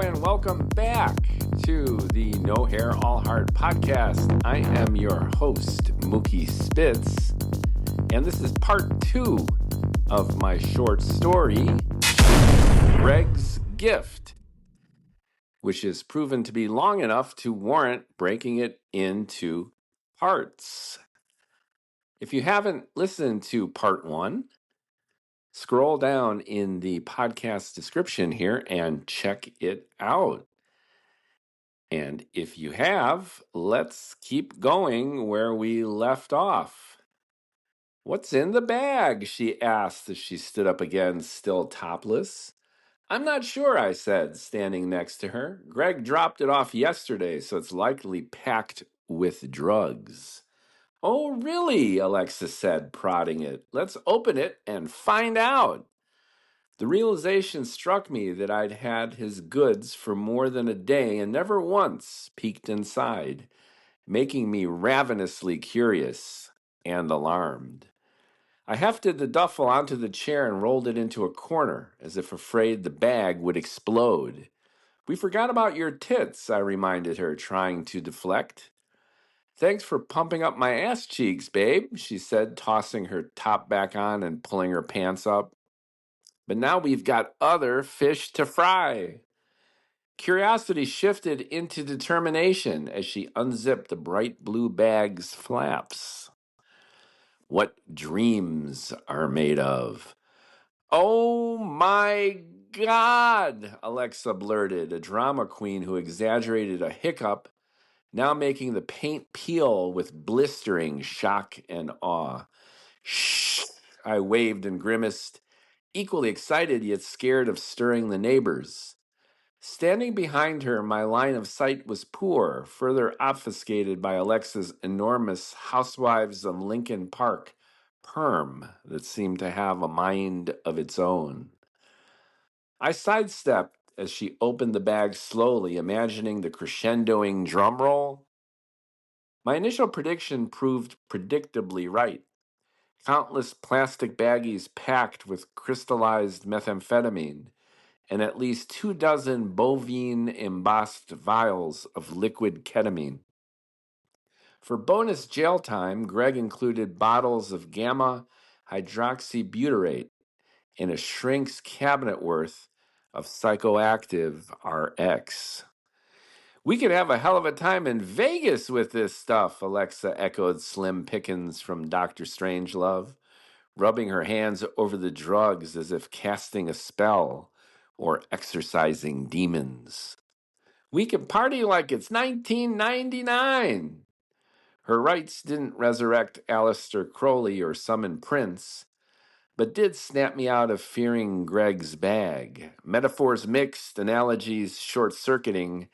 and welcome back to the No Hair All Heart podcast. I am your host, Mookie Spitz, and this is part 2 of my short story, Greg's Gift, which is proven to be long enough to warrant breaking it into parts. If you haven't listened to part 1, scroll down in the podcast description here and check it out. And if you have, let's keep going where we left off. "What's in the bag?" she asked as she stood up again, still topless. "I'm not sure," I said, standing next to her. "Greg dropped it off yesterday, so it's likely packed with drugs." "Oh, really?" Alexa said, prodding it. "Let's open it and find out." The realization struck me that I'd had his goods for more than a day and never once peeked inside, making me ravenously curious and alarmed. I hefted the duffel onto the chair and rolled it into a corner, as if afraid the bag would explode. "We forgot about your tits," I reminded her, trying to deflect. "Thanks for pumping up my ass cheeks, babe," she said, tossing her top back on and pulling her pants up. "But now we've got other fish to fry." Curiosity shifted into determination as she unzipped the bright blue bag's flaps. "What dreams are made of." "Oh my God," Alexa blurted, a drama queen who exaggerated a hiccup, now making the paint peel with blistering shock and awe. "Shh," I waved and grimaced, equally excited yet scared of stirring the neighbors. Standing behind her, my line of sight was poor, further obfuscated by Alexa's enormous Housewives of Lincoln Park perm that seemed to have a mind of its own. I sidestepped as she opened the bag slowly, imagining the crescendoing drum roll. My initial prediction proved predictably right. Countless plastic baggies packed with crystallized methamphetamine, and at least 24 bovine embossed vials of liquid ketamine. For bonus jail time, Greg included bottles of gamma hydroxybutyrate and a shrink's cabinet worth of psychoactive RX. "We could have a hell of a time in Vegas with this stuff," Alexa echoed Slim Pickens from Dr. Strangelove, rubbing her hands over the drugs as if casting a spell or exorcising demons. "We can party like it's 1999. Her rights didn't resurrect Aleister Crowley or summon Prince, but did snap me out of fearing Greg's bag. Metaphors mixed, analogies short-circuiting.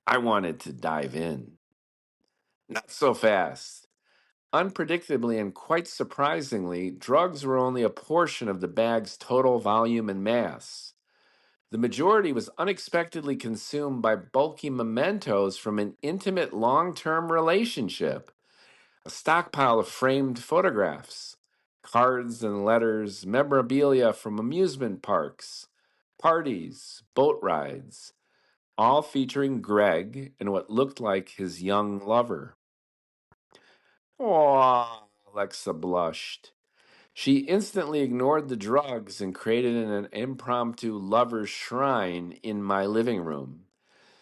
I wanted to dive in. Not so fast. Unpredictably and quite surprisingly, drugs were only a portion of the bag's total volume and mass. The majority was unexpectedly consumed by bulky mementos from an intimate long-term relationship, a stockpile of framed photographs, cards and letters, memorabilia from amusement parks, parties, boat rides, all featuring Greg and what looked like his young lover. "Aw," Alexa blushed. She instantly ignored the drugs and created an impromptu lover's shrine in my living room.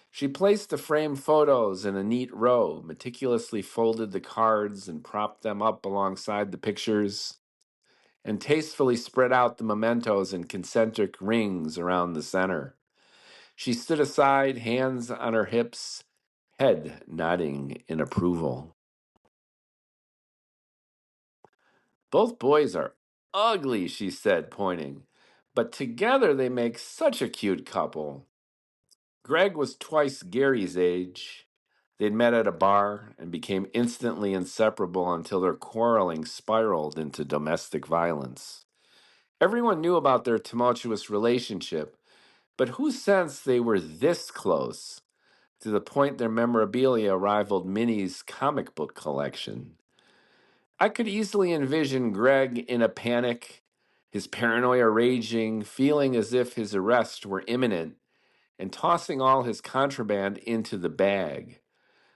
She placed the framed photos in a neat row, meticulously folded the cards and propped them up alongside the pictures, and tastefully spread out the mementos in concentric rings around the center. She stood aside, hands on her hips, head nodding in approval. "Both boys are ugly," she said, pointing, "but together they make such a cute couple." Greg was twice Gary's age. They'd met at a bar and became instantly inseparable until their quarreling spiraled into domestic violence. Everyone knew about their tumultuous relationship, but who sensed they were this close, to the point their memorabilia rivaled Minnie's comic book collection? I could easily envision Greg in a panic, his paranoia raging, feeling as if his arrest were imminent, and tossing all his contraband into the bag.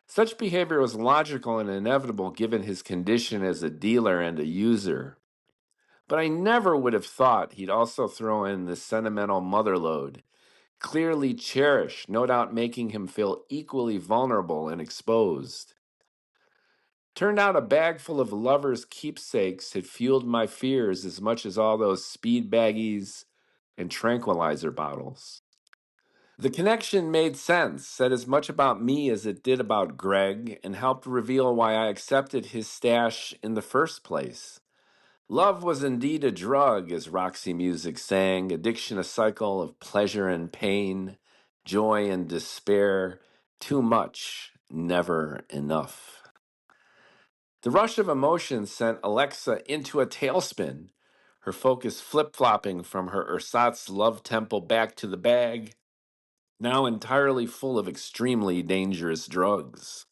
Such behavior was logical and inevitable given his condition as a dealer and a user. But I never would have thought he'd also throw in the sentimental motherlode, clearly cherished, no doubt making him feel equally vulnerable and exposed. Turned out a bag full of lovers' keepsakes had fueled my fears as much as all those speed baggies and tranquilizer bottles. The connection made sense, said as much about me as it did about Greg, and helped reveal why I accepted his stash in the first place. Love was indeed a drug, as Roxy Music sang, addiction a cycle of pleasure and pain, joy and despair, too much, never enough. The rush of emotion sent Alexa into a tailspin, her focus flip-flopping from her ersatz love temple back to the bag, now entirely full of extremely dangerous drugs.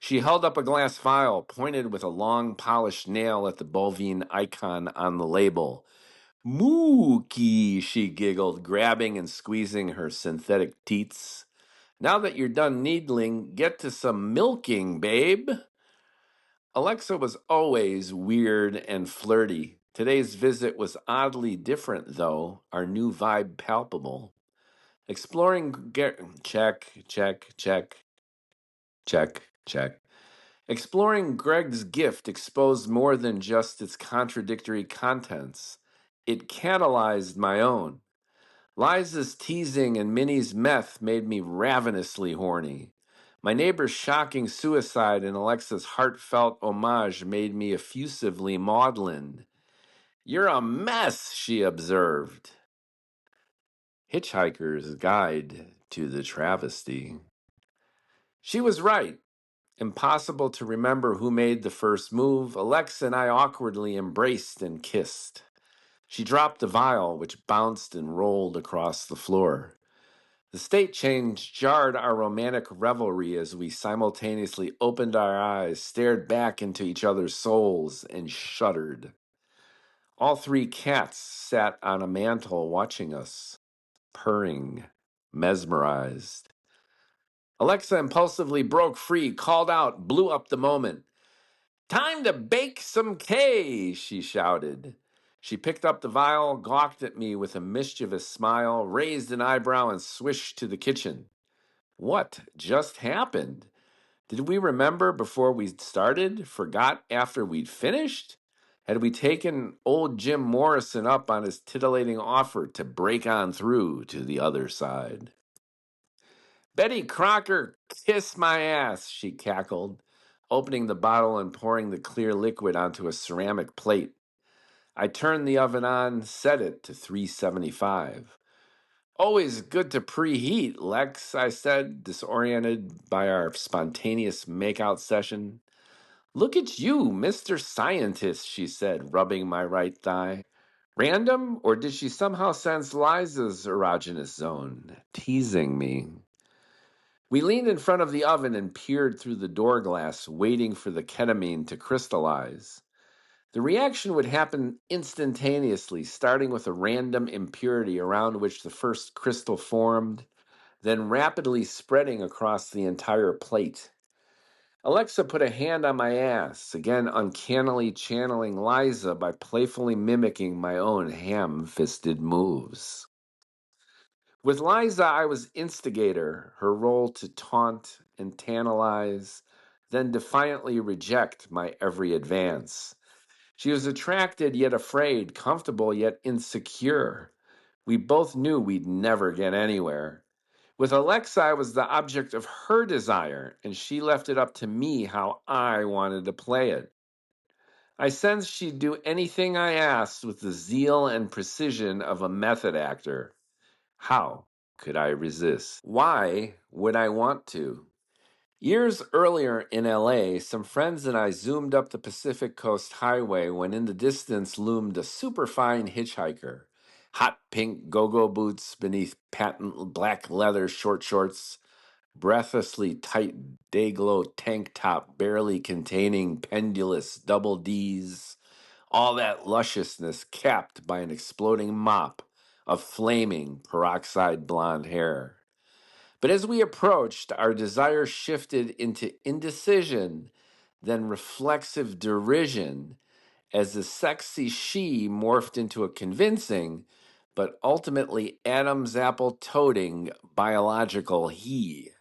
She held up a glass vial, pointed with a long polished nail at the bovine icon on the label. Mookie, she giggled, grabbing and squeezing her synthetic teats. Now that you're done needling, get to some milking, babe. Alexa was always weird and flirty. Today's visit was oddly different, though, our new vibe palpable. Exploring check. Exploring Greg's gift exposed more than just its contradictory contents. It catalyzed my own. Liza's teasing and Minnie's meth made me ravenously horny. My neighbor's shocking suicide and Alexa's heartfelt homage made me effusively maudlin. You're a mess, she observed. Hitchhiker's Guide to the Travesty. She was right. Impossible to remember who made the first move, Alexa and I awkwardly embraced and kissed. She dropped the vial, which bounced and rolled across the floor. The state change jarred our romantic revelry as we simultaneously opened our eyes, stared back into each other's souls, and shuddered. All three cats sat on a mantel watching us, purring, mesmerized. Alexa impulsively broke free, called out, blew up the moment. Time to bake some K, she shouted. She picked up the vial, gawked at me with a mischievous smile, raised an eyebrow, and swished to the kitchen. What just happened? Did we remember before we started? Forgot after we'd finished? Had we taken old Jim Morrison up on his titillating offer to break on through to the other side? Betty Crocker, kiss my ass, she cackled, opening the bottle and pouring the clear liquid onto a ceramic plate. I turned the oven on, set it to 375. Always good to preheat, Lex, I said, disoriented by our spontaneous makeout session. Look at you, Mr. Scientist, she said, rubbing my right thigh. Random, or did she somehow sense Liza's erogenous zone, teasing me? We leaned in front of the oven and peered through the door glass, waiting for the ketamine to crystallize. The reaction would happen instantaneously, starting with a random impurity around which the first crystal formed, then rapidly spreading across the entire plate. Alexa put a hand on my ass, again uncannily channeling Liza by playfully mimicking my own ham-fisted moves. With Liza, I was instigator, her role to taunt and tantalize, then defiantly reject my every advance. She was attracted yet afraid, comfortable yet insecure. We both knew we'd never get anywhere. With Alexa, I was the object of her desire, and she left it up to me how I wanted to play it. I sensed she'd do anything I asked with the zeal and precision of a method actor. How could I resist? Why would I want to? Years earlier in LA, some friends and I zoomed up the Pacific Coast Highway when in the distance loomed a superfine hitchhiker. Hot pink go-go boots beneath patent black leather short shorts, breathlessly tight day-glow tank top barely containing pendulous double Ds, all that lusciousness capped by an exploding mop of flaming peroxide blonde hair. But as we approached, our desire shifted into indecision, then reflexive derision, as the sexy she morphed into a convincing, but ultimately Adam's apple toting biological he.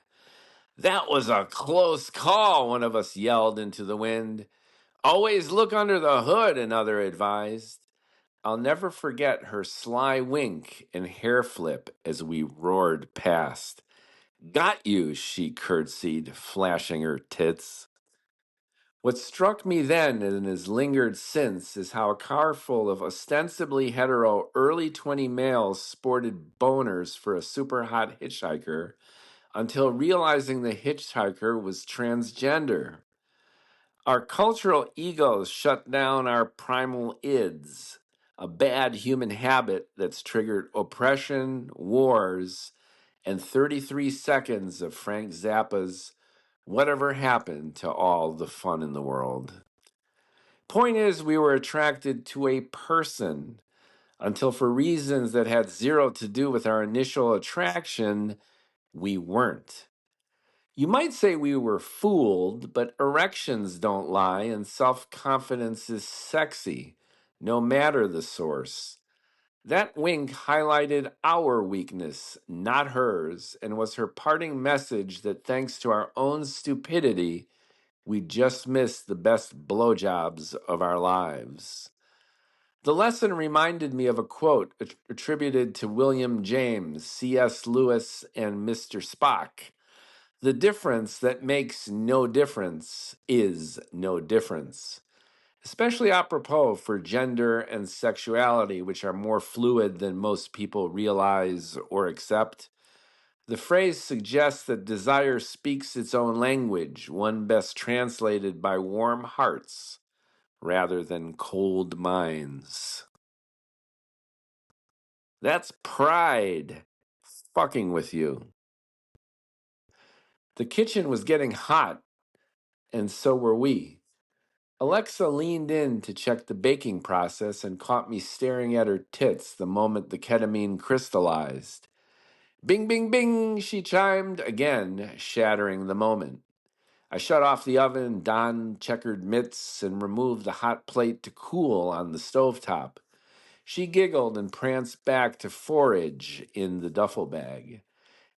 That was a close call, one of us yelled into the wind. Always look under the hood, another advised. I'll never forget her sly wink and hair flip as we roared past. Got you, she curtsied, flashing her tits. What struck me then and has lingered since is how a car full of ostensibly hetero early 20 males sported boners for a super hot hitchhiker until realizing the hitchhiker was transgender. Our cultural egos shut down our primal ids, a bad human habit that's triggered oppression, wars, and 33 seconds of Frank Zappa's Whatever Happened to All the Fun in the World. Point is, we were attracted to a person until, for reasons that had zero to do with our initial attraction, we weren't. You might say we were fooled, but erections don't lie, and self confidence is sexy, no matter the source. That wink highlighted our weakness, not hers, and was her parting message that thanks to our own stupidity, we just missed the best blowjobs of our lives. The lesson reminded me of a quote attributed to William James, C.S. Lewis, and Mr. Spock. The difference that makes no difference is no difference. Especially apropos for gender and sexuality, which are more fluid than most people realize or accept. The phrase suggests that desire speaks its own language, one best translated by warm hearts rather than cold minds. That's pride fucking with you. The kitchen was getting hot, and so were we. Alexa leaned in to check the baking process and caught me staring at her tits the moment the ketamine crystallized. Bing, bing, bing, she chimed, again shattering the moment. I shut off the oven, donned checkered mitts, and removed the hot plate to cool on the stovetop. She giggled and pranced back to forage in the duffel bag.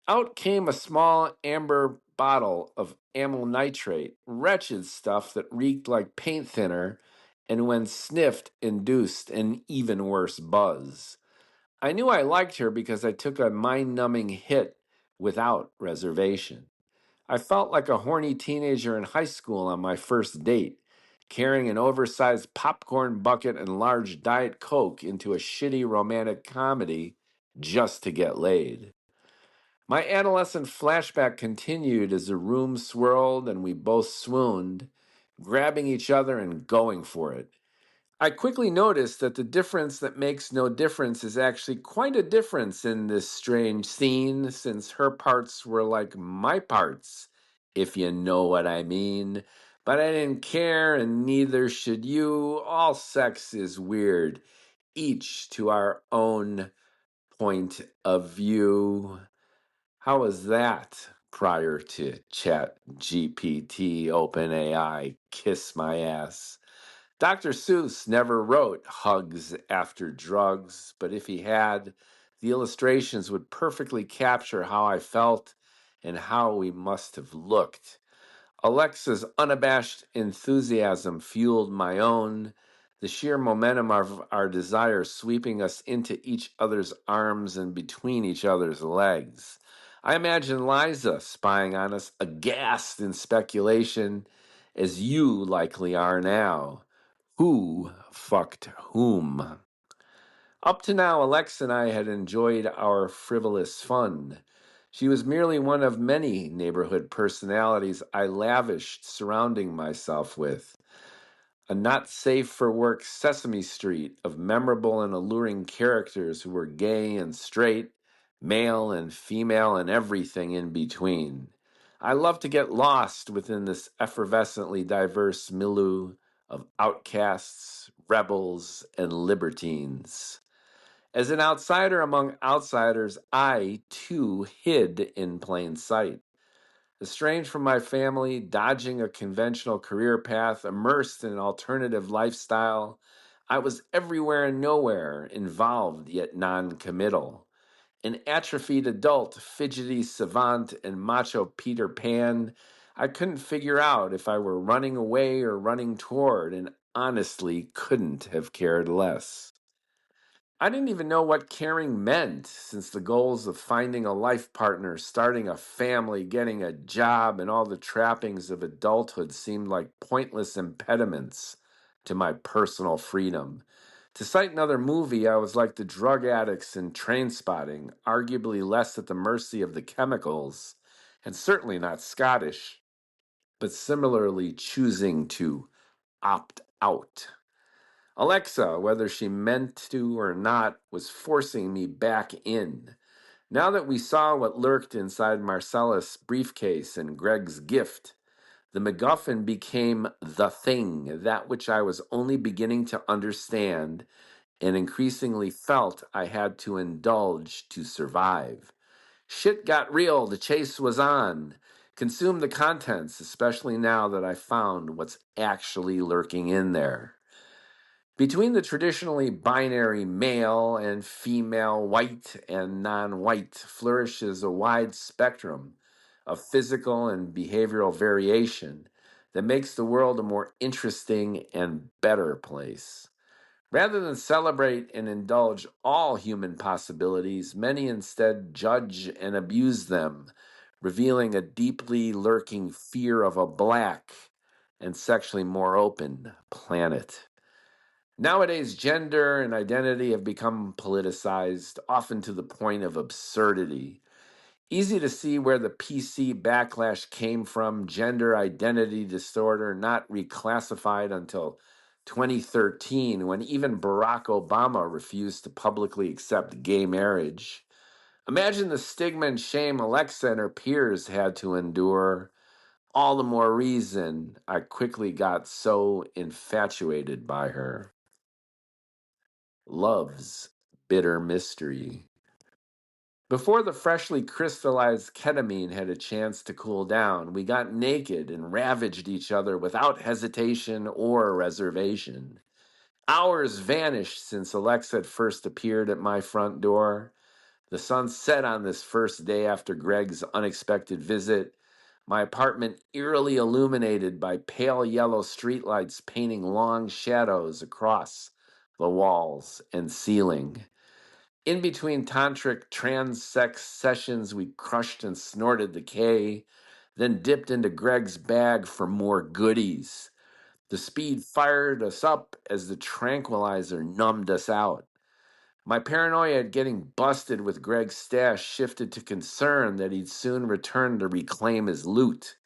Out came a small amber bottle of amyl nitrate, wretched stuff that reeked like paint thinner, and when sniffed, induced an even worse buzz. I knew I liked her because I took a mind-numbing hit without reservation. I felt like a horny teenager in high school on my first date, carrying an oversized popcorn bucket and large Diet Coke into a shitty romantic comedy just to get laid. My adolescent flashback continued as the room swirled and we both swooned, grabbing each other and going for it. I quickly noticed that the difference that makes no difference is actually quite a difference in this strange scene, since her parts were like my parts, if you know what I mean. But I didn't care, and neither should you. All sex is weird, each to our own point of view. How was that prior to Chat GPT, OpenAI, kiss my ass? Dr. Seuss never wrote Hugs After Drugs, but if he had, the illustrations would perfectly capture how I felt and how we must have looked. Alexa's unabashed enthusiasm fueled my own, the sheer momentum of our desire sweeping us into each other's arms and between each other's legs. I imagine Liza spying on us, aghast in speculation, as you likely are now. Who fucked whom? Up to now, Alexa and I had enjoyed our frivolous fun. She was merely one of many neighborhood personalities I lavished surrounding myself with. A not safe for work Sesame Street of memorable and alluring characters who were gay and straight, male and female, and everything in between. I love to get lost within this effervescently diverse milieu of outcasts, rebels, and libertines. As an outsider among outsiders, I, too, hid in plain sight. Estranged from my family, dodging a conventional career path, immersed in an alternative lifestyle, I was everywhere and nowhere, involved yet non-committal. An atrophied adult, fidgety savant, and macho Peter Pan, I couldn't figure out if I were running away or running toward, and honestly couldn't have cared less. I didn't even know what caring meant, since the goals of finding a life partner, starting a family, getting a job, and all the trappings of adulthood seemed like pointless impediments to my personal freedom. To cite another movie, I was like the drug addicts in Trainspotting, arguably less at the mercy of the chemicals, and certainly not Scottish, but similarly choosing to opt out. Alexa, whether she meant to or not, was forcing me back in. Now that we saw what lurked inside Marcella's briefcase and Greg's gift, the MacGuffin became the thing, that which I was only beginning to understand and increasingly felt I had to indulge to survive. Shit got real, the chase was on. Consume the contents, especially now that I found what's actually lurking in there. Between the traditionally binary male and female, white and non-white, flourishes a wide spectrum of physical and behavioral variation that makes the world a more interesting and better place. Rather than celebrate and indulge all human possibilities, many instead judge and abuse them, revealing a deeply lurking fear of a black and sexually more open planet. Nowadays, gender and identity have become politicized, often to the point of absurdity. Easy to see where the PC backlash came from: gender identity disorder, not reclassified until 2013, when even Barack Obama refused to publicly accept gay marriage. Imagine the stigma and shame Alexa and her peers had to endure. All the more reason I quickly got so infatuated by her. Love's bitter mystery. Before the freshly crystallized ketamine had a chance to cool down, we got naked and ravaged each other without hesitation or reservation. Hours vanished since Alexa had first appeared at my front door. The sun set on this first day after Greg's unexpected visit, my apartment eerily illuminated by pale yellow streetlights painting long shadows across the walls and ceiling. In between tantric transsex sessions, we crushed and snorted the K, then dipped into Greg's bag for more goodies. The speed fired us up as the tranquilizer numbed us out. My paranoia at getting busted with Greg's stash shifted to concern that he'd soon return to reclaim his loot.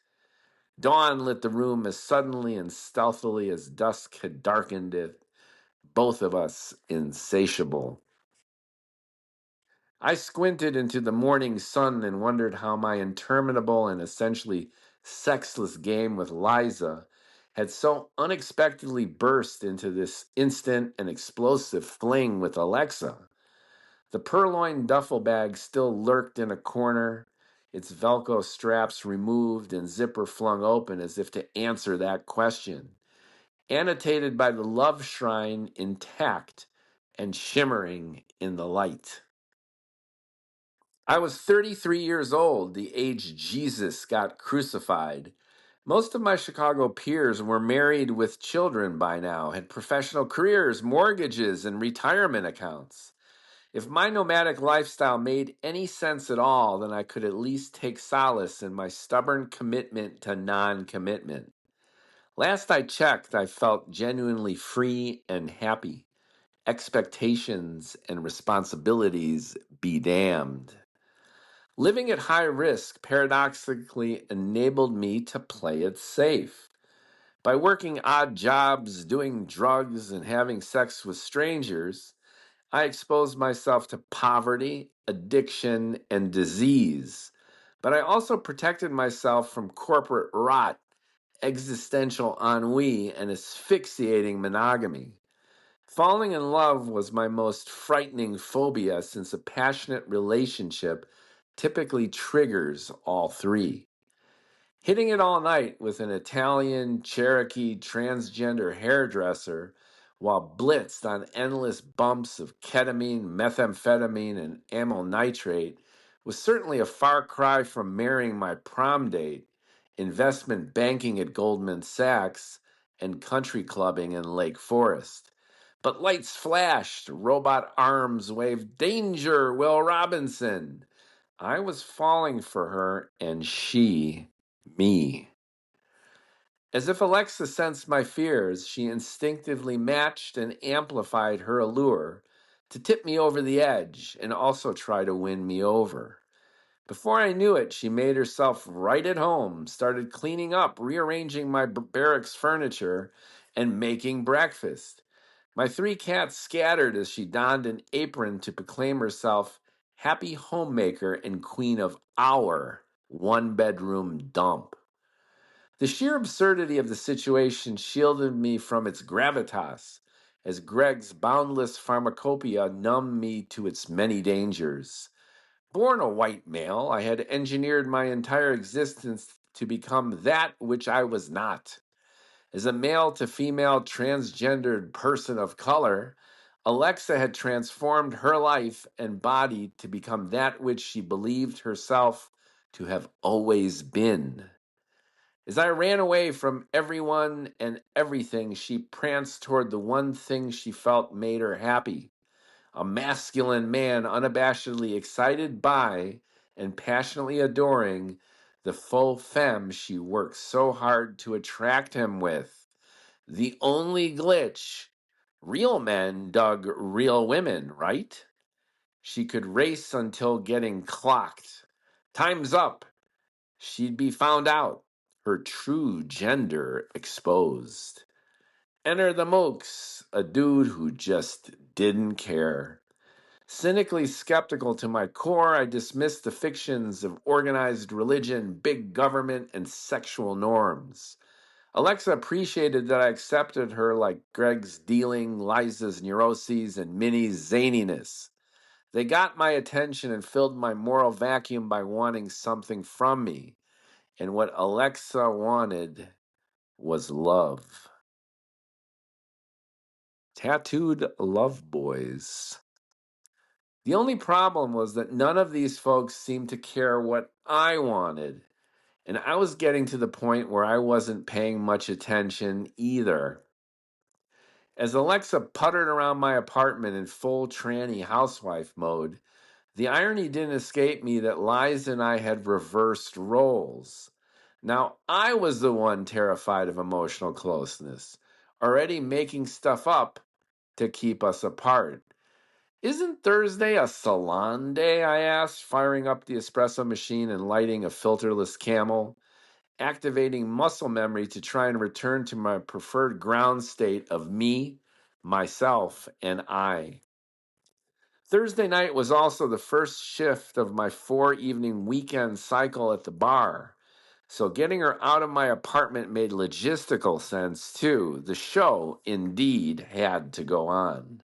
Dawn lit the room as suddenly and stealthily as dusk had darkened it, both of us insatiable. I squinted into the morning sun and wondered how my interminable and essentially sexless game with Liza had so unexpectedly burst into this instant and explosive fling with Alexa. The purloined duffel bag still lurked in a corner, its Velcro straps removed and zipper flung open as if to answer that question, annotated by the love shrine intact and shimmering in the light. I was 33 years old, the age Jesus got crucified. Most of my Chicago peers were married with children by now, had professional careers, mortgages, and retirement accounts. If my nomadic lifestyle made any sense at all, then I could at least take solace in my stubborn commitment to non-commitment. Last I checked, I felt genuinely free and happy. Expectations and responsibilities be damned. Living at high risk paradoxically enabled me to play it safe. By working odd jobs, doing drugs, and having sex with strangers, I exposed myself to poverty, addiction, and disease. But I also protected myself from corporate rot, existential ennui, and asphyxiating monogamy. Falling in love was my most frightening phobia since a passionate relationship typically triggers all three. Hitting it all night with an Italian, Cherokee, transgender hairdresser while blitzed on endless bumps of ketamine, methamphetamine, and amyl nitrate was certainly a far cry from marrying my prom date, investment banking at Goldman Sachs, and country clubbing in Lake Forest. But lights flashed, robot arms waved, "Danger, Will Robinson!" I was falling for her, and she me. As if Alexa sensed my fears, she instinctively matched and amplified her allure to tip me over the edge and also try to win me over. Before I knew it, she made herself right at home, started cleaning up, rearranging my barracks furniture, and making breakfast. My three cats scattered as she donned an apron to proclaim herself happy homemaker and queen of our one-bedroom dump. The sheer absurdity of the situation shielded me from its gravitas, as Greg's boundless pharmacopoeia numbed me to its many dangers. Born a white male, I had engineered my entire existence to become that which I was not. As a male to female transgendered person of color, Alexa had transformed her life and body to become that which she believed herself to have always been. As I ran away from everyone and everything, she pranced toward the one thing she felt made her happy. A masculine man unabashedly excited by and passionately adoring the faux femme she worked so hard to attract him with. The only glitch: real men dug real women, right? She could race until getting clocked. Time's up. She'd be found out, her true gender exposed. Enter the Mooks, a dude who just didn't care. Cynically skeptical to my core, I dismissed the fictions of organized religion, big government, and sexual norms. Alexa appreciated that I accepted her like Greg's dealing, Liza's neuroses, and Minnie's zaniness. They got my attention and filled my moral vacuum by wanting something from me. And what Alexa wanted was love. Tattooed love boys. The only problem was that none of these folks seemed to care what I wanted. And I was getting to the point where I wasn't paying much attention either. As Alexa puttered around my apartment in full tranny housewife mode, the irony didn't escape me that Liza and I had reversed roles. Now I was the one terrified of emotional closeness, already making stuff up to keep us apart. "Isn't Thursday a salon day?" I asked, firing up the espresso machine and lighting a filterless Camel, activating muscle memory to try and return to my preferred ground state of me, myself, and I. Thursday night was also the first shift of my 4-evening weekend cycle at the bar. So getting her out of my apartment made logistical sense, too. The show, indeed, had to go on.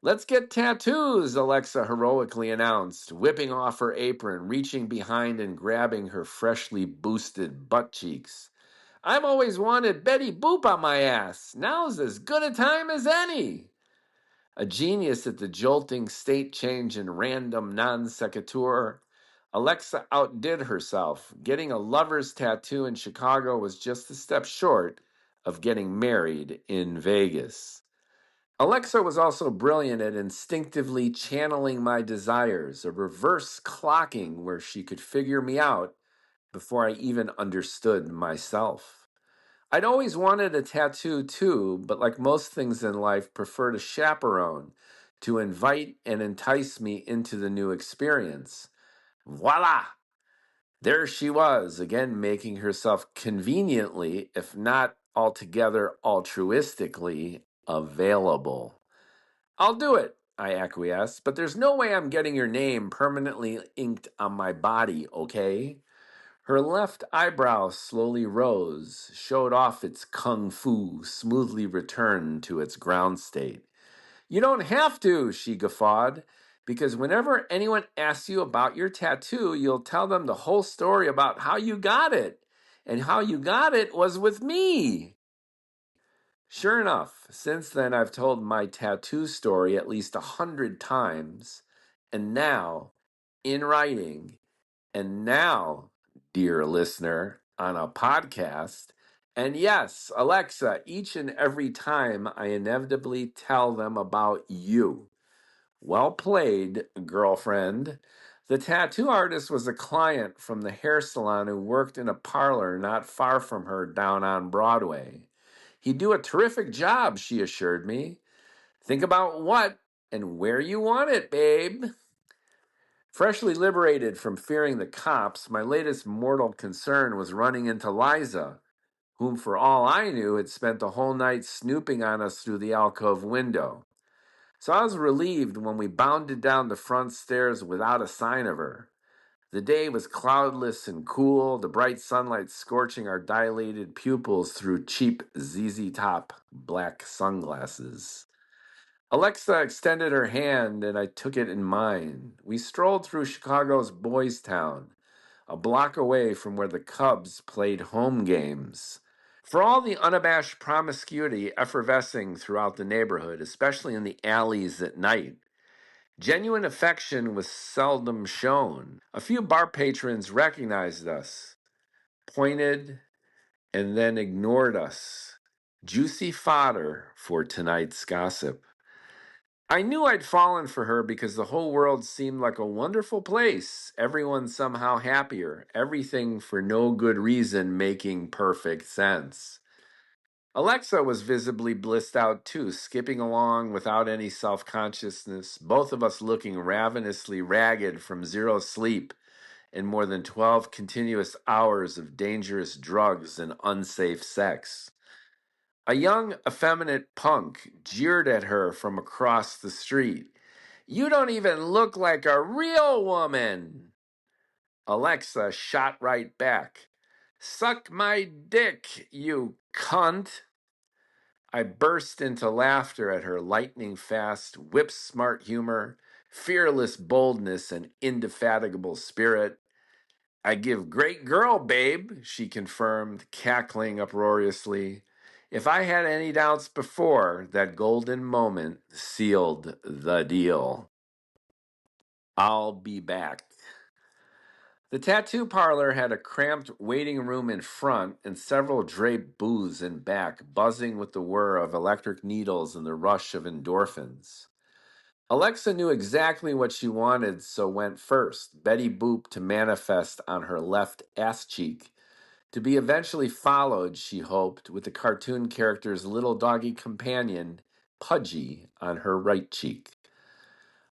"Let's get tattoos," Alexa heroically announced, whipping off her apron, reaching behind and grabbing her freshly boosted butt cheeks. "I've always wanted Betty Boop on my ass. Now's as good a time as any." A genius at the jolting state change and random non sequitur, Alexa outdid herself. Getting a lover's tattoo in Chicago was just a step short of getting married in Vegas. Alexa was also brilliant at instinctively channeling my desires, a reverse clocking where she could figure me out before I even understood myself. I'd always wanted a tattoo too, but like most things in life, preferred a chaperone to invite and entice me into the new experience. Voila! There she was, again making herself conveniently, if not altogether altruistically, available. "I'll do it," I acquiesced, "but there's no way I'm getting your name permanently inked on my body, okay?" Her left eyebrow slowly rose, showed off its kung fu, smoothly returned to its ground state. You don't have to, she guffawed, because whenever anyone asks you about your tattoo, you'll tell them the whole story about how you got it. And how you got it was with me. Sure enough, since then I've told my tattoo story at least 100 times, and now, in writing, and now, dear listener, on a podcast. And yes, Alexa, each and every time I inevitably tell them about you. Well played, girlfriend. The tattoo artist was a client from the hair salon who worked in a parlor not far from her down on Broadway. He'd do a terrific job, she assured me. Think about what and where you want it, babe. Freshly liberated from fearing the cops, my latest mortal concern was running into Liza, whom for all I knew had spent the whole night snooping on us through the alcove window. So I was relieved when we bounded down the front stairs without a sign of her. The day was cloudless and cool, the bright sunlight scorching our dilated pupils through cheap ZZ Top black sunglasses. Alexa extended her hand, and I took it in mine. We strolled through Chicago's Boys Town, a block away from where the Cubs played home games. For all the unabashed promiscuity effervescing throughout the neighborhood, especially in the alleys at night, genuine affection was seldom shown. A few bar patrons recognized us, pointed, and then ignored us. Juicy fodder for tonight's gossip. I knew I'd fallen for her because the whole world seemed like a wonderful place, everyone somehow happier, everything for no good reason making perfect sense. Alexa was visibly blissed out too, skipping along without any self-consciousness, both of us looking ravenously ragged from zero sleep and more than 12 continuous hours of dangerous drugs and unsafe sex. A young, effeminate punk jeered at her from across the street. You don't even look like a real woman. Alexa shot right back. Suck my dick, you cunt. I burst into laughter at her lightning fast, whip smart humor, fearless boldness, and indefatigable spirit. I give great girl, babe, she confirmed, cackling uproariously. If I had any doubts before, that golden moment sealed the deal. I'll be back. The tattoo parlor had a cramped waiting room in front and several draped booths in back, buzzing with the whir of electric needles and the rush of endorphins. Alexa knew exactly what she wanted, so went first, Betty Boop to manifest on her left ass cheek, to be eventually followed, she hoped, with the cartoon character's little doggy companion, Pudgy, on her right cheek.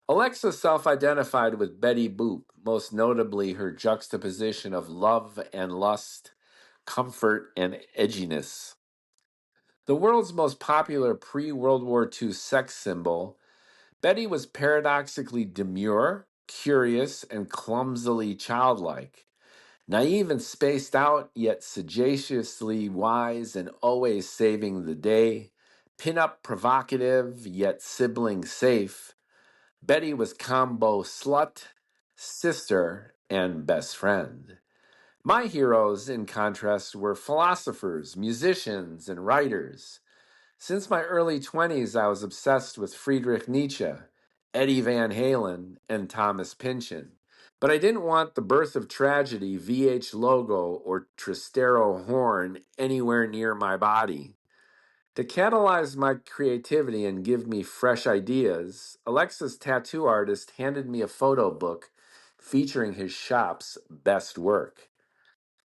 Alexa self-identified with Betty Boop, most notably her juxtaposition of love and lust, comfort and edginess. The world's most popular pre-World War II sex symbol, Betty was paradoxically demure, curious, and clumsily childlike. Naive and spaced out, yet sagaciously wise and always saving the day. Pin-up provocative, yet sibling safe. Betty was combo slut, sister, and best friend. My heroes, in contrast, were philosophers, musicians, and writers. Since my early 20s, I was obsessed with Friedrich Nietzsche, Eddie Van Halen, and Thomas Pynchon. But I didn't want the Birth of Tragedy, VH logo, or Tristero horn anywhere near my body. To catalyze my creativity and give me fresh ideas, Alexa's tattoo artist handed me a photo book featuring his shop's best work.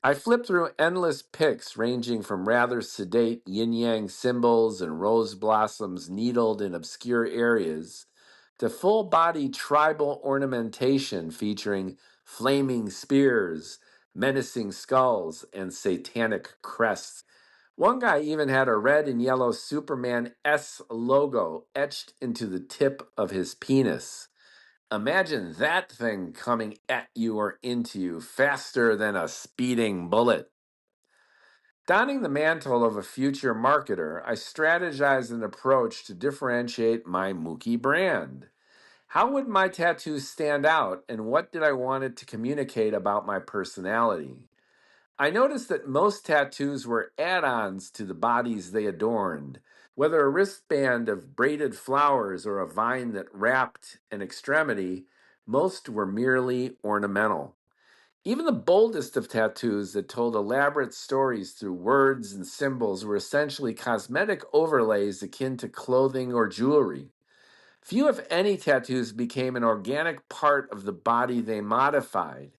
I flipped through endless pics ranging from rather sedate yin-yang symbols and rose blossoms needled in obscure areas to full-body tribal ornamentation featuring flaming spears, menacing skulls, and satanic crests. One guy even had a red and yellow Superman S logo etched into the tip of his penis. Imagine that thing coming at you or into you faster than a speeding bullet. Donning the mantle of a future marketer, I strategized an approach to differentiate my Mookie brand. How would my tattoos stand out, and what did I want it to communicate about my personality? I noticed that most tattoos were add ons to the bodies they adorned. Whether a wristband of braided flowers or a vine that wrapped an extremity, most were merely ornamental. Even the boldest of tattoos that told elaborate stories through words and symbols were essentially cosmetic overlays akin to clothing or jewelry. Few, if any, tattoos became an organic part of the body they modified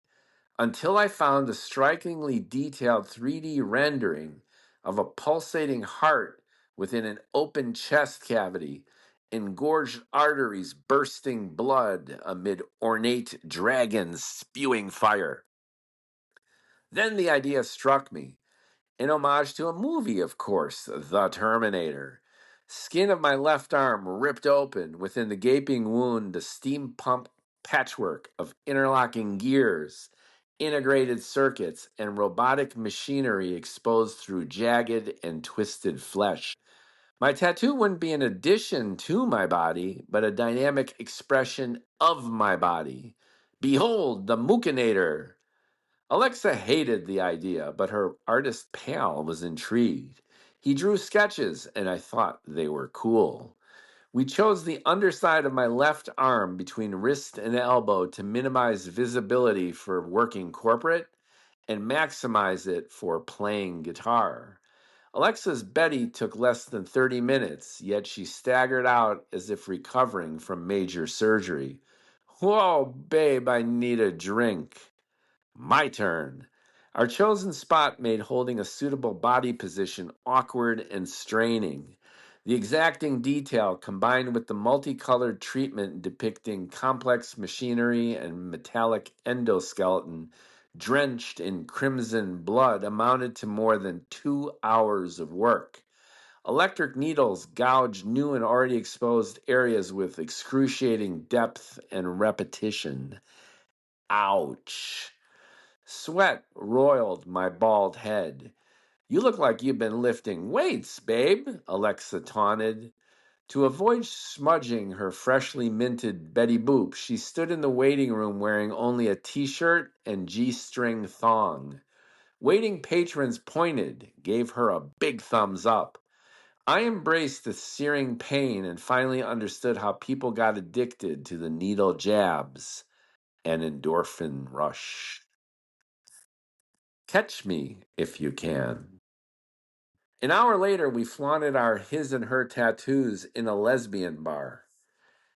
until I found a strikingly detailed 3D rendering of a pulsating heart within an open chest cavity, engorged arteries bursting blood amid ornate dragons spewing fire. Then the idea struck me. In homage to a movie, of course, The Terminator. Skin of my left arm ripped open, within the gaping wound, a steam pump patchwork of interlocking gears, integrated circuits, and robotic machinery exposed through jagged and twisted flesh. My tattoo wouldn't be an addition to my body, but a dynamic expression of my body. Behold, the Mookinator! Alexa hated the idea, but her artist pal was intrigued. He drew sketches, and I thought they were cool. We chose the underside of my left arm between wrist and elbow to minimize visibility for working corporate and maximize it for playing guitar. Alexa's Betty took less than 30 minutes, yet she staggered out as if recovering from major surgery. Whoa, babe, I need a drink. My turn. Our chosen spot made holding a suitable body position awkward and straining. The exacting detail combined with the multicolored treatment depicting complex machinery and metallic endoskeleton drenched in crimson blood amounted to more than 2 hours of work. Electric needles gouged new and already exposed areas with excruciating depth and repetition. Ouch. Sweat roiled my bald head. You look like you've been lifting weights, babe, Alexa taunted. To avoid smudging her freshly minted Betty Boop, she stood in the waiting room wearing only a t-shirt and G-string thong. Waiting patrons pointed, gave her a big thumbs up. I embraced the searing pain and finally understood how people got addicted to the needle jabs and endorphin rush. Catch me if you can. An hour later, we flaunted our his and her tattoos in a lesbian bar.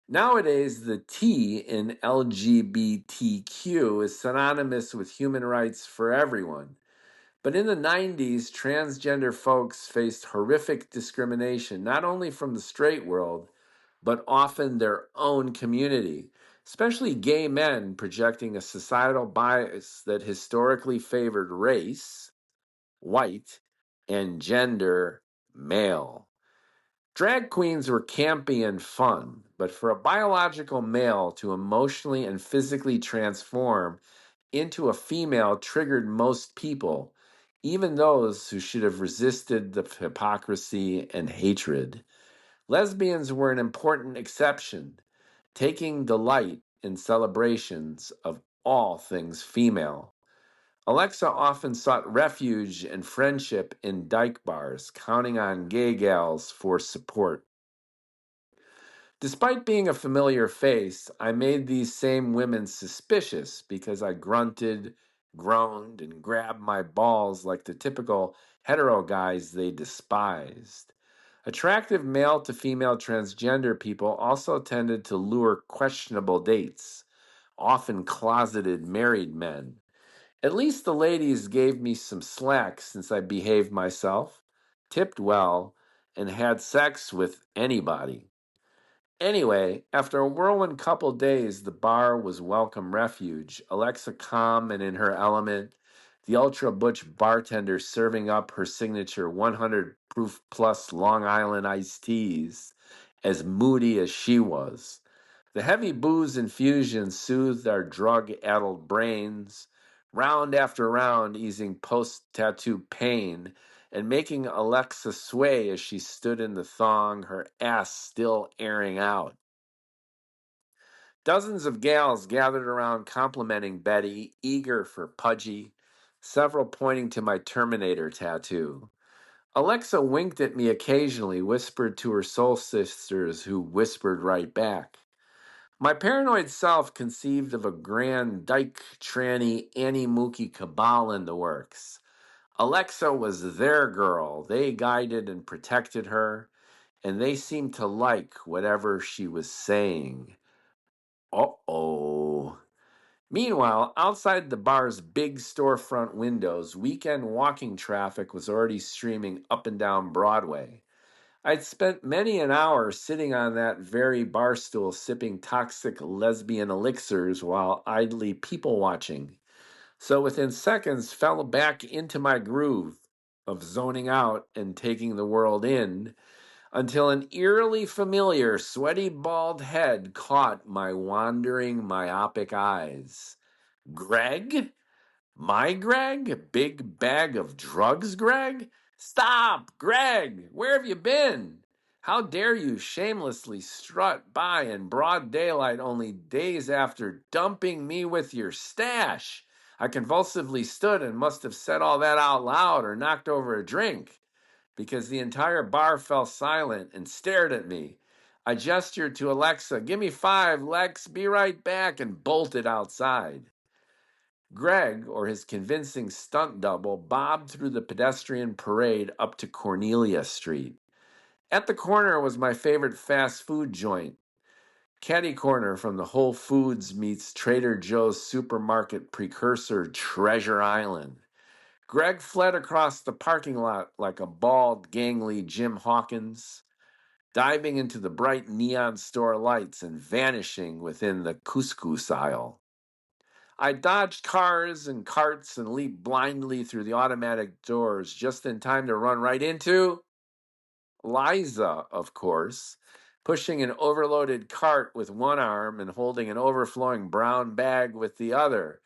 Nowadays, the T in LGBTQ is synonymous with human rights for everyone. But in the 90s, transgender folks faced horrific discrimination, not only from the straight world, but often their own community, especially gay men projecting a societal bias that historically favored race, white, and gender, male. Drag queens were campy and fun, but for a biological male to emotionally and physically transform into a female triggered most people, even those who should have resisted the hypocrisy and hatred. Lesbians were an important exception, taking delight in celebrations of all things female. Alexa often sought refuge and friendship in dyke bars, counting on gay gals for support. Despite being a familiar face, I made these same women suspicious because I grunted, groaned, and grabbed my balls like the typical hetero guys they despised. Attractive male to female transgender people also tended to lure questionable dates, often closeted married men. At least the ladies gave me some slack since I behaved myself, tipped well, and had sex with anybody. Anyway, after a whirlwind couple days, the bar was welcome refuge. Alexa calm and in her element, the ultra butch bartender serving up her signature 100 proof plus Long Island iced teas, as moody as she was. The heavy booze infusion soothed our drug-addled brains, round after round easing post-tattoo pain and making Alexa sway as she stood in the thong, her ass still airing out. Dozens of gals gathered around complimenting Betty, eager for Pudgy, several pointing to my Terminator tattoo. Alexa winked at me occasionally, whispered to her soul sisters, who whispered right back. My paranoid self conceived of a grand dyke tranny Annie Mookie cabal in the works. Alexa was their girl. They guided and protected her, and they seemed to like whatever she was saying. Uh-oh. Meanwhile, outside the bar's big storefront windows, weekend walking traffic was already streaming up and down Broadway. I'd spent many an hour sitting on that very bar stool sipping toxic lesbian elixirs while idly people watching. So within seconds fell back into my groove of zoning out and taking the world in until an eerily familiar sweaty bald head caught my wandering myopic eyes. Greg? My Greg? Big bag of drugs, Greg? Stop, Greg! Where have you been? How dare you shamelessly strut by in broad daylight only days after dumping me with your stash? I convulsively stood and must have said all that out loud or knocked over a drink, because the entire bar fell silent and stared at me. I gestured to Alexa, "Give me 5, Lex, be right back," and bolted outside. Greg, or his convincing stunt double, bobbed through the pedestrian parade up to Cornelia Street. At the corner was my favorite fast food joint, Caddy Corner from the Whole Foods meets Trader Joe's supermarket precursor, Treasure Island. Greg fled across the parking lot like a bald, gangly Jim Hawkins, diving into the bright neon store lights and vanishing within the couscous aisle. I dodged cars and carts and leaped blindly through the automatic doors just in time to run right into Liza, of course, pushing an overloaded cart with one arm and holding an overflowing brown bag with the other.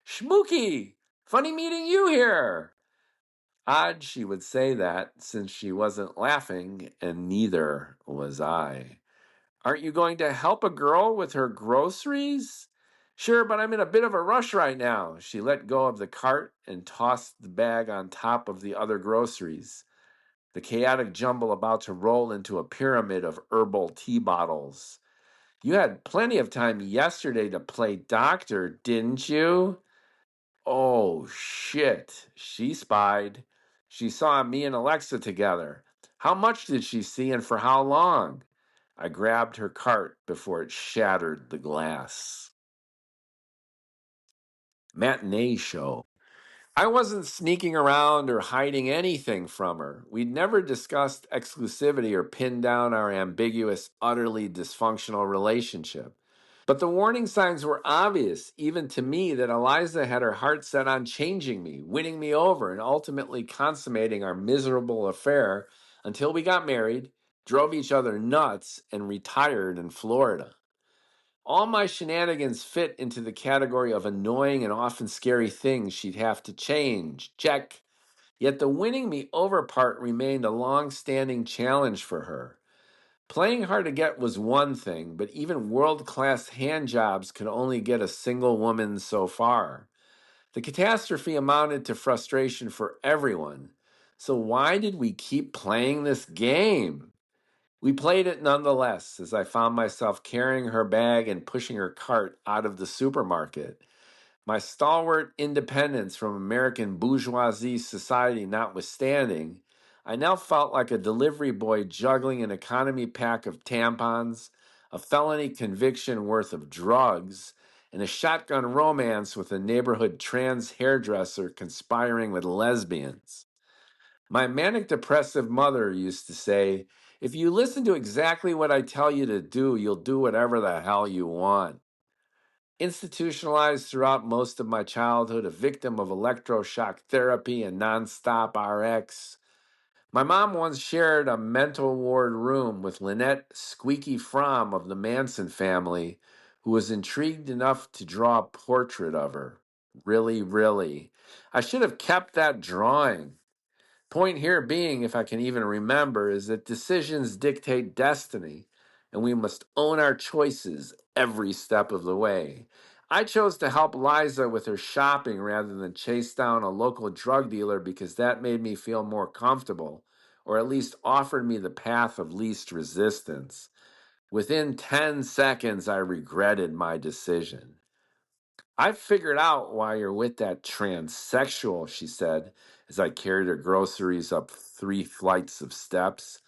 "Schmookie! Funny meeting you here!" Odd she would say that, since she wasn't laughing, and neither was I. "Aren't you going to help a girl with her groceries?" "Sure, but I'm in a bit of a rush right now." She let go of the cart and tossed the bag on top of the other groceries, the chaotic jumble about to roll into a pyramid of herbal tea bottles. "You had plenty of time yesterday to play doctor, didn't you?" Oh, shit. She spied. She saw me and Alexa together. How much did she see and for how long? I grabbed her cart before it shattered the glass. Matinee show. I wasn't sneaking around or hiding anything from her. We'd never discussed exclusivity or pinned down our ambiguous, utterly dysfunctional relationship. But the warning signs were obvious, even to me, that Eliza had her heart set on changing me, winning me over, and ultimately consummating our miserable affair until we got married, drove each other nuts, and retired in Florida. All my shenanigans fit into the category of annoying and often scary things she'd have to change. Check. Yet the winning me over part remained a long-standing challenge for her. Playing hard to get was one thing, but even world-class hand jobs could only get a single woman so far. The catastrophe amounted to frustration for everyone. So why did we keep playing this game? We played it nonetheless, as I found myself carrying her bag and pushing her cart out of the supermarket. My stalwart independence from American bourgeoisie society notwithstanding, I now felt like a delivery boy juggling an economy pack of tampons, a felony conviction worth of drugs, and a shotgun romance with a neighborhood trans hairdresser conspiring with lesbians. My manic depressive mother used to say, "If you listen to exactly what I tell you to do, you'll do whatever the hell you want." Institutionalized throughout most of my childhood, a victim of electroshock therapy and nonstop RX, my mom once shared a mental ward room with Lynette Squeaky Fromm of the Manson family, who was intrigued enough to draw a portrait of her. Really, really. I should have kept that drawing. Point here being, if I can even remember, is that decisions dictate destiny, and we must own our choices every step of the way. I chose to help Liza with her shopping rather than chase down a local drug dealer because that made me feel more comfortable, or at least offered me the path of least resistance. Within 10 seconds, I regretted my decision. I figured out why you're with that transsexual, she said, as I carried her groceries up 3 flights of steps.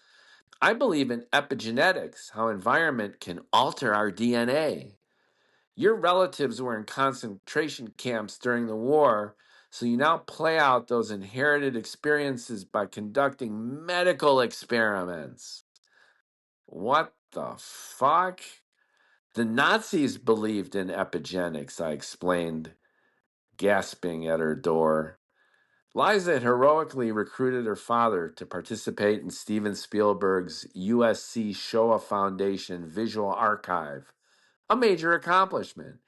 I believe in epigenetics, how environment can alter our DNA. Your relatives were in concentration camps during the war, so you now play out those inherited experiences by conducting medical experiments. What the fuck? The Nazis believed in epigenetics, I explained, gasping at her door. Liza had heroically recruited her father to participate in Steven Spielberg's USC Shoah Foundation Visual Archive, a major accomplishment.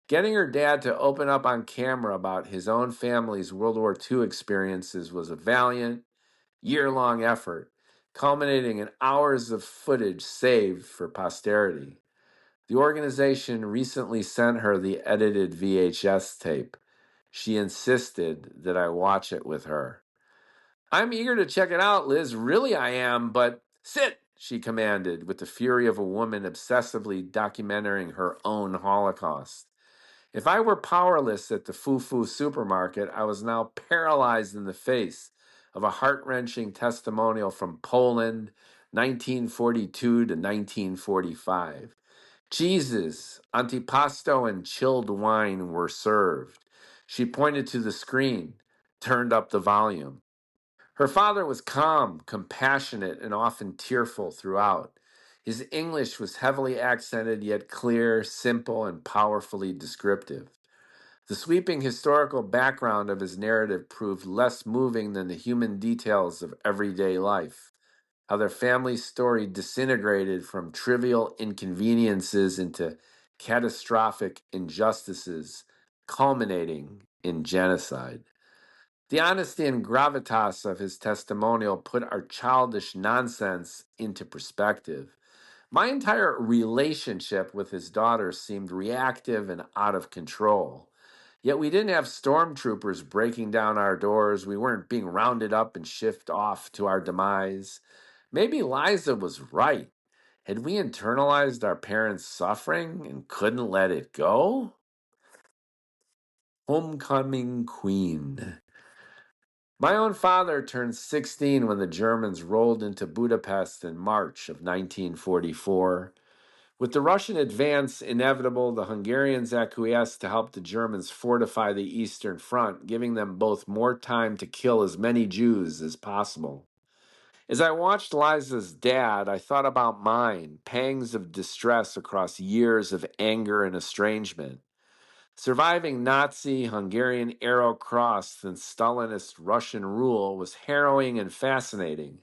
Getting her dad to open up on camera about his own family's World War II experiences was a valiant, year-long effort, culminating in hours of footage saved for posterity. The organization recently sent her the edited VHS tape. She insisted that I watch it with her. I'm eager to check it out, Liz. Really, I am, but sit, she commanded, with the fury of a woman obsessively documenting her own Holocaust. If I were powerless at the foo-foo supermarket, I was now paralyzed in the face of a heart-wrenching testimonial from Poland, 1942 to 1945. Cheeses, antipasto, and chilled wine were served. She pointed to the screen, turned up the volume. Her father was calm, compassionate, and often tearful throughout. His English was heavily accented, yet clear, simple, and powerfully descriptive. The sweeping historical background of his narrative proved less moving than the human details of everyday life. How their family story disintegrated from trivial inconveniences into catastrophic injustices, culminating in genocide. The honesty and gravitas of his testimonial put our childish nonsense into perspective. My entire relationship with his daughter seemed reactive and out of control. Yet we didn't have stormtroopers breaking down our doors. We weren't being rounded up and shipped off to our demise. Maybe Liza was right. Had we internalized our parents' suffering and couldn't let it go? Homecoming Queen. My own father turned 16 when the Germans rolled into Budapest in March of 1944. With the Russian advance inevitable, the Hungarians acquiesced to help the Germans fortify the Eastern Front, giving them both more time to kill as many Jews as possible. As I watched Liza's dad, I thought about mine, pangs of distress across years of anger and estrangement. Surviving Nazi, Hungarian arrow cross, and Stalinist Russian rule was harrowing and fascinating.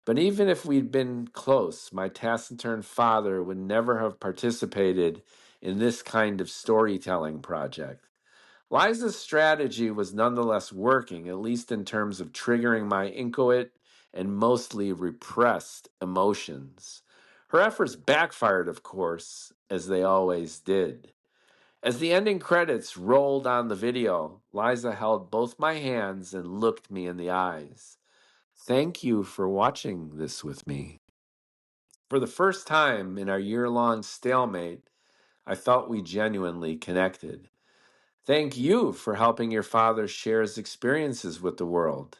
But even if we'd been close, my taciturn father would never have participated in this kind of storytelling project. Liza's strategy was nonetheless working, at least in terms of triggering my inchoate and mostly repressed emotions. Her efforts backfired, of course, as they always did. As the ending credits rolled on the video, Liza held both my hands and looked me in the eyes. Thank you for watching this with me. For the first time in our year-long stalemate, I felt we genuinely connected. Thank you for helping your father share his experiences with the world.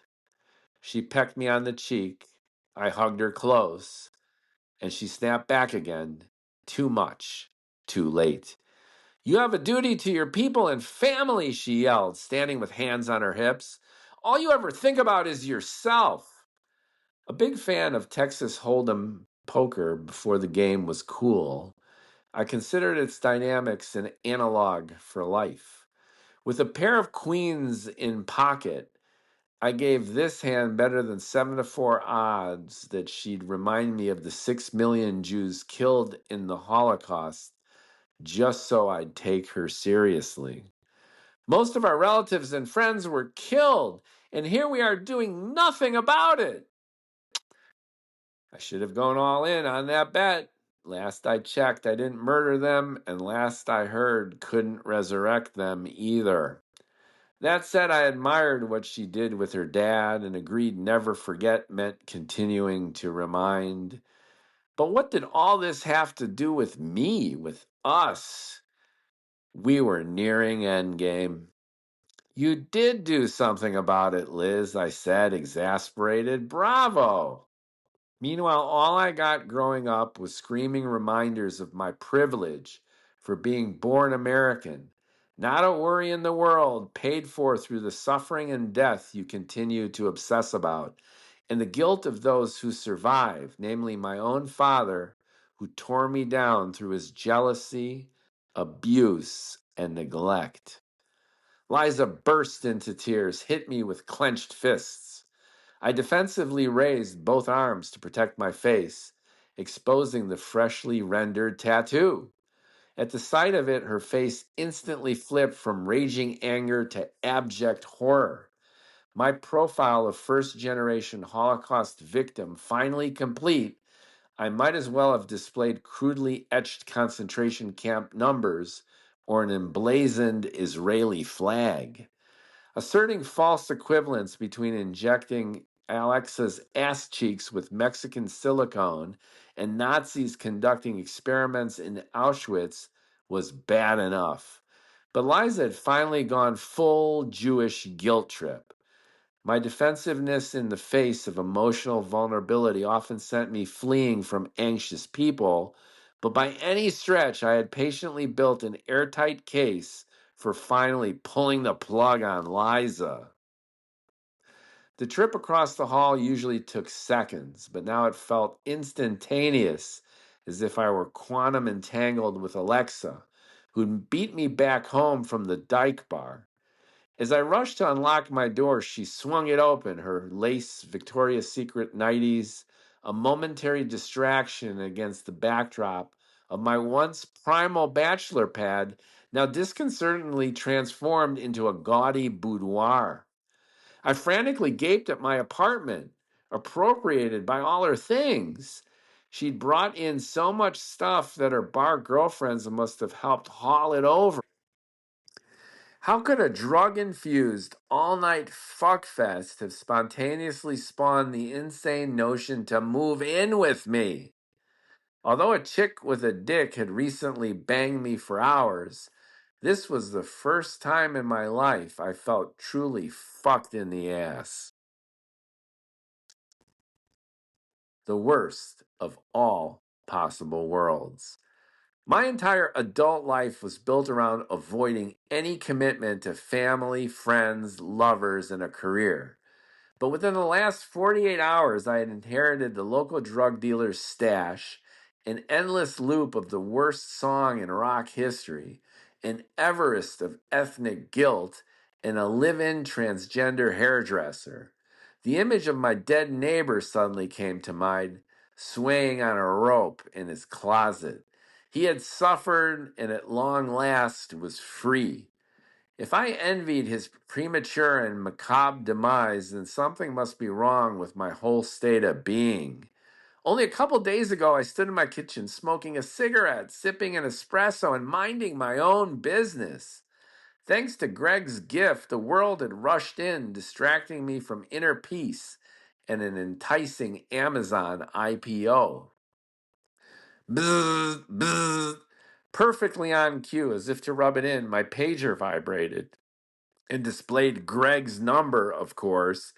She pecked me on the cheek. I hugged her close, and she snapped back again. Too much. Too late. You have a duty to your people and family, she yelled, standing with hands on her hips. All you ever think about is yourself. A big fan of Texas Hold'em poker before the game was cool, I considered its dynamics an analog for life. With a pair of queens in pocket, I gave this hand better than 7-4 odds that she'd remind me of the 6 million Jews killed in the Holocaust just so I'd take her seriously. Most of our relatives and friends were killed, and here we are doing nothing about it. I should have gone all in on that bet. Last I checked, I didn't murder them, and last I heard, couldn't resurrect them either. That said, I admired what she did with her dad and agreed never forget meant continuing to remind. But what did all this have to do with me, with us? We were nearing endgame. You did do something about it, Liz, I said, exasperated. Bravo! Meanwhile, all I got growing up was screaming reminders of my privilege for being born American, not a worry in the world, paid for through the suffering and death you continue to obsess about, and the guilt of those who survived, namely my own father, who tore me down through his jealousy, abuse, and neglect. Liza burst into tears, hit me with clenched fists. I defensively raised both arms to protect my face, exposing the freshly rendered tattoo. At the sight of it, her face instantly flipped from raging anger to abject horror. My profile of first-generation Holocaust victim finally complete, I might as well have displayed crudely etched concentration camp numbers or an emblazoned Israeli flag. Asserting false equivalence between injecting Alexa's ass cheeks with Mexican silicone and Nazis conducting experiments in Auschwitz was bad enough. But Liza had finally gone full Jewish guilt trip. My defensiveness in the face of emotional vulnerability often sent me fleeing from anxious people, but by any stretch, I had patiently built an airtight case for finally pulling the plug on Liza. The trip across the hall usually took seconds, but now it felt instantaneous, as if I were quantum entangled with Alexa, who'd beat me back home from the Dyke Bar. As I rushed to unlock my door, she swung it open, her lace Victoria's Secret nighties, a momentary distraction against the backdrop of my once primal bachelor pad, now disconcertingly transformed into a gaudy boudoir. I frantically gaped at my apartment, appropriated by all her things. She'd brought in so much stuff that her bar girlfriends must have helped haul it over. How could a drug-infused, all-night fuckfest have spontaneously spawned the insane notion to move in with me? Although a chick with a dick had recently banged me for hours, this was the first time in my life I felt truly fucked in the ass. The worst of all possible worlds. My entire adult life was built around avoiding any commitment to family, friends, lovers, and a career. But within the last 48 hours, I had inherited the local drug dealer's stash, an endless loop of the worst song in rock history, an Everest of ethnic guilt, and a live-in transgender hairdresser. The image of my dead neighbor suddenly came to mind, swaying on a rope in his closet. He had suffered and at long last was free. If I envied his premature and macabre demise, then something must be wrong with my whole state of being. Only a couple days ago, I stood in my kitchen smoking a cigarette, sipping an espresso, and minding my own business. Thanks to Greg's gift, the world had rushed in, distracting me from inner peace and an enticing Amazon IPO. Bzzz, bzzz. Perfectly on cue, as if to rub it in, my pager vibrated and displayed Greg's number, of course.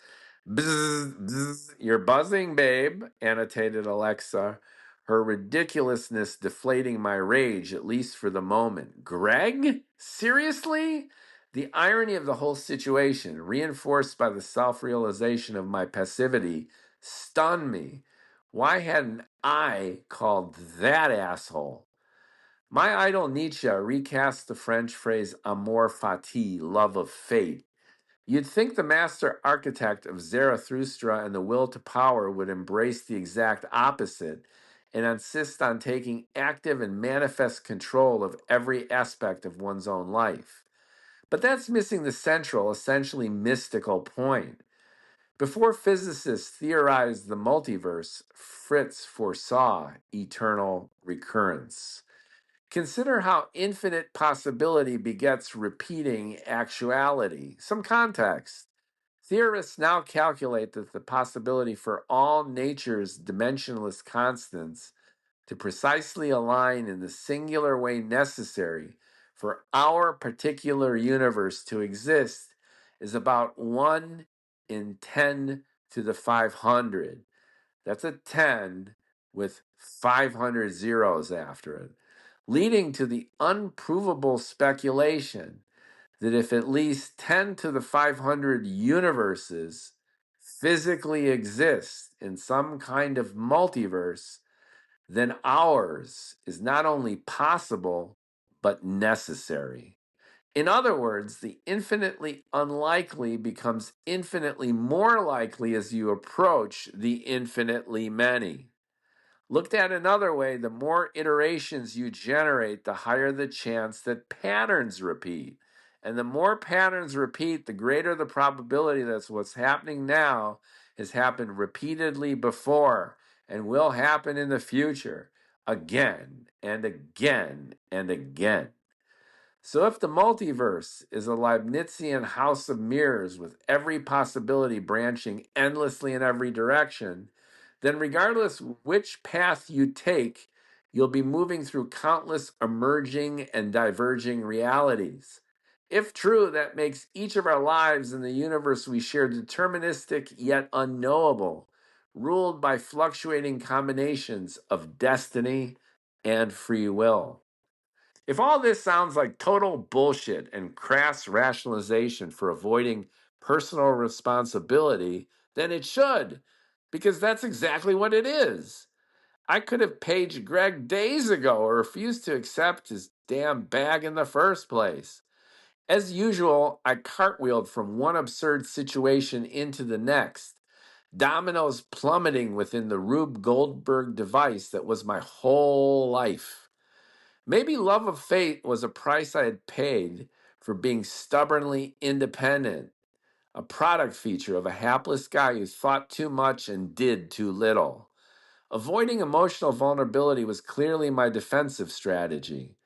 Bzz, bzz. You're buzzing, babe, annotated Alexa, her ridiculousness deflating my rage, at least for the moment. Greg? Seriously? The irony of the whole situation, reinforced by the self-realization of my passivity, stunned me. Why hadn't I called that asshole? My idol Nietzsche recast the French phrase amour fati, love of fate. You'd think the master architect of Zarathustra and the will to power would embrace the exact opposite and insist on taking active and manifest control of every aspect of one's own life. But that's missing the central, essentially mystical point. Before physicists theorized the multiverse, Fritz foresaw eternal recurrence. Consider how infinite possibility begets repeating actuality. Some context. Theorists now calculate that the possibility for all nature's dimensionless constants to precisely align in the singular way necessary for our particular universe to exist is about 1 in 10 to the 500. That's a 10 with 500 zeros after it, leading to the unprovable speculation that if at least 10 to the 500 universes physically exist in some kind of multiverse, then ours is not only possible, but necessary. In other words, the infinitely unlikely becomes infinitely more likely as you approach the infinitely many. Looked at another way, the more iterations you generate, the higher the chance that patterns repeat. And the more patterns repeat, the greater the probability that what's happening now has happened repeatedly before and will happen in the future again and again and again. So if the multiverse is a Leibnizian house of mirrors with every possibility branching endlessly in every direction, then regardless which path you take, you'll be moving through countless emerging and diverging realities. If true, that makes each of our lives in the universe we share deterministic yet unknowable, ruled by fluctuating combinations of destiny and free will. If all this sounds like total bullshit and crass rationalization for avoiding personal responsibility, then it should, because that's exactly what it is. I could have paged Greg days ago or refused to accept his damn bag in the first place. As usual, I cartwheeled from one absurd situation into the next, dominoes plummeting within the Rube Goldberg device that was my whole life. Maybe love of fate was a price I had paid for being stubbornly independent, a product feature of a hapless guy who thought too much and did too little. Avoiding emotional vulnerability was clearly my defensive strategy,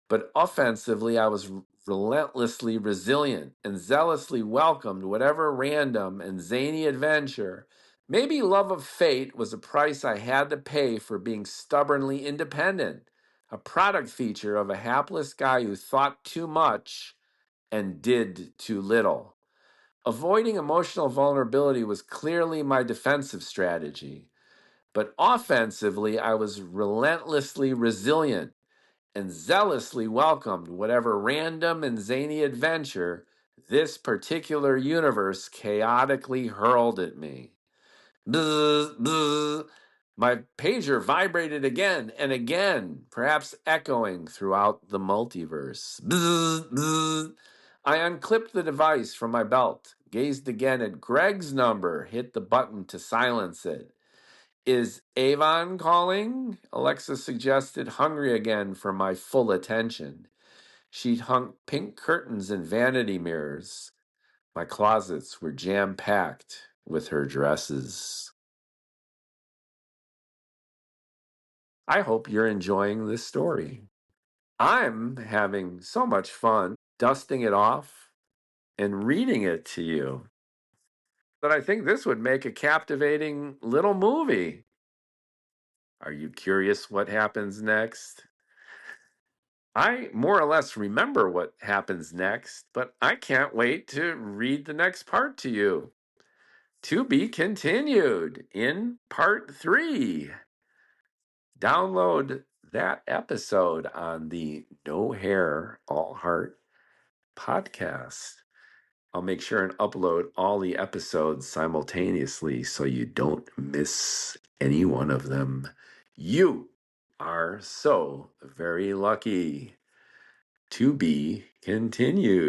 but offensively, I was relentlessly resilient and zealously welcomed whatever random and zany adventure. Maybe love of fate was a price I had to pay for being stubbornly independent, a product feature of a hapless guy who thought too much and did too little. Avoiding emotional vulnerability was clearly my defensive strategy, but offensively, I was relentlessly resilient and zealously welcomed whatever random and zany adventure this particular universe chaotically hurled at me. Bzz, bzz. My pager vibrated again and again, perhaps echoing throughout the multiverse. Bzz, bzz. I unclipped the device from my belt, gazed again at Greg's number, hit the button to silence it. Is Avon calling? Alexa suggested, hungry again for my full attention. She'd hung pink curtains and vanity mirrors. My closets were jam-packed with her dresses. I hope you're enjoying this story. I'm having so much fun dusting it off and reading it to you that I think this would make a captivating little movie. Are you curious what happens next? I more or less remember what happens next, but I can't wait to read the next part to you. To be continued in part 3. Download that episode on the No Hair, All Heart podcast. I'll make sure and upload all the episodes simultaneously so you don't miss any one of them. You are so very lucky. To be continued.